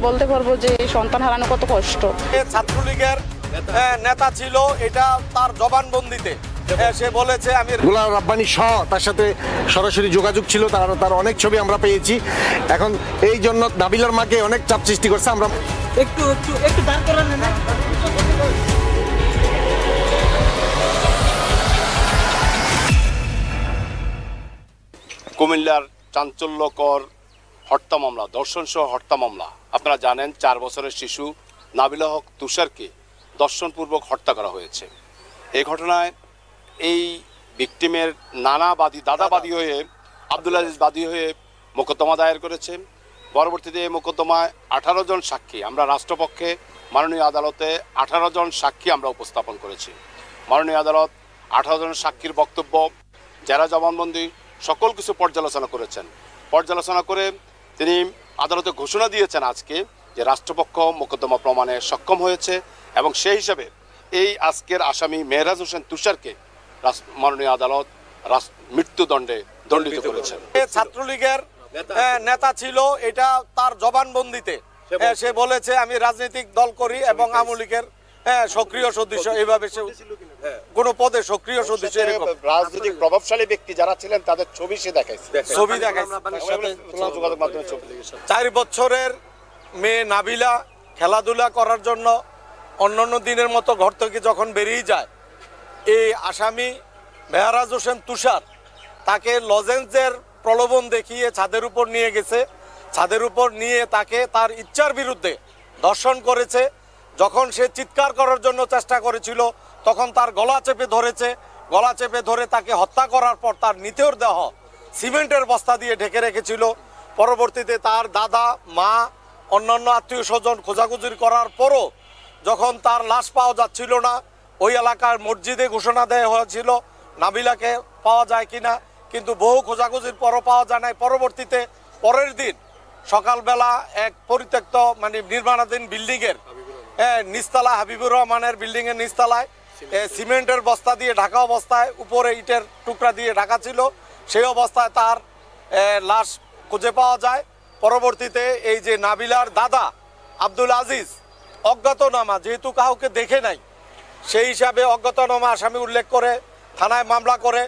বলতে পারবো যে সন্তান হারানো কত কষ্ট। ছাত্রলীগের নেতা ছিল, এটা তার জবানবন্দিতে সে বলেছে। আমি গোলাম রাব্বানী সহ তার সাথে সরাসরি যোগাযোগ ছিল, তার অনেক ছবি আমরা পেয়েছি। এখন এই জন্য নাবিলার মাকে অনেক চাপ সৃষ্টি করছে। আমরা একটু দাঁড় করান না। কুমিল্লার চাঞ্চল্যকর হত্যা মামলা, ধর্ষণসহ হত্যা মামলা। আপনারা জানেন 4 বছরের শিশু নাবিলা হক তুষারকে ধর্ষণপূর্বক হত্যা করা হয়েছে। এই ঘটনায় এই ভিকটিমের দাদাবাদী হয়ে আব্দুল আজিজ বাদী হয়ে মোকদ্দমা দায়ের করেছে। পরবর্তীতে এই মোকদ্দমায় 18 জন সাক্ষী, আমরা রাষ্ট্রপক্ষে মাননীয় আদালতে 18 জন সাক্ষী আমরা উপস্থাপন করেছি। মাননীয় আদালত 18 জন সাক্ষীর বক্তব্য, যারা জবানবন্দি, সকল কিছু পর্যালোচনা করেছেন। পর্যালোচনা করে তিনি আদালতে ঘোষণা দিয়েছেন আজকে যে রাষ্ট্রপক্ষ মোকদ্দমা প্রমাণে সক্ষম হয়েছে এবং সেই হিসাবে এই আজকের আসামি মেহরাজ হোসেন তুষারকে মাননীয় আদালত মৃত্যুদণ্ডে দণ্ডিত করেছেন। ছাত্রলীগের নেতা ছিল, এটা তার জবানবন্দিতে সে বলেছে আমি রাজনৈতিক দল করি এবং আওয়ামী লীগের সক্রিয় সদস্য। এইভাবে সে কোন পদে সক্রিয় সদস্য, রাজনৈতিক প্রভাবশালী ব্যক্তি যারা ছিলেন তাদের ছবি সে দেখাইছে। 4 বছরের মেয়ে নাবিলা খেলাধুলা করার জন্য অন্যান্য দিনের মতো ঘর থেকে যখন বেরিয়ে যায়, এই আসামি মেহরাজ হোসেন তুষার তাকে লজেন্সের প্রলোভন দেখিয়ে ছাদের উপর নিয়ে গেছে। ছাদের উপর নিয়ে তাকে তার ইচ্ছার বিরুদ্ধে ধর্ষণ করেছে। যখন সে চিৎকার করার জন্য চেষ্টা করেছিল তখন তার গলা চেপে ধরেছে। গলা চেপে ধরে তাকে হত্যা করার পর তার নিথর দেহ সিমেন্টের বস্তা দিয়ে ঢেকে রেখেছিল। পরবর্তীতে তার দাদা, মা, অন্যান্য আত্মীয় স্বজন খোঁজাখুঁজি করার পরও যখন তার লাশ পাওয়া যাচ্ছিল না, ওই এলাকার মসজিদে ঘোষণা দেওয়া হয়েছিল নাবিলাকে পাওয়া যায় কিনা, কিন্তু বহু খোঁজাখুঁজির পরও পাওয়া যায় নাই। পরবর্তীতে পরের দিন সকালবেলা এক পরিত্যক্ত নির্মাণাধীন বিল্ডিংয়ের নিচতলা, হাবিবুর রহমানের বিল্ডিংয়ের নিচতলায় সিমেন্টের বস্তা দিয়ে ঢাকা অবস্থায়, উপরে ইটের টুকরা দিয়ে ঢাকা ছিল, সেই অবস্থায় তার লাশ খুঁজে পাওয়া যায়। পরবর্তীতে এই যে নাবিলার দাদা আব্দুল আজিজ অজ্ঞাতনামা, যেহেতু কাউকে দেখে নাই, সেই হিসাবে অজ্ঞাতনামা আসামি উল্লেখ করে থানায় মামলা করে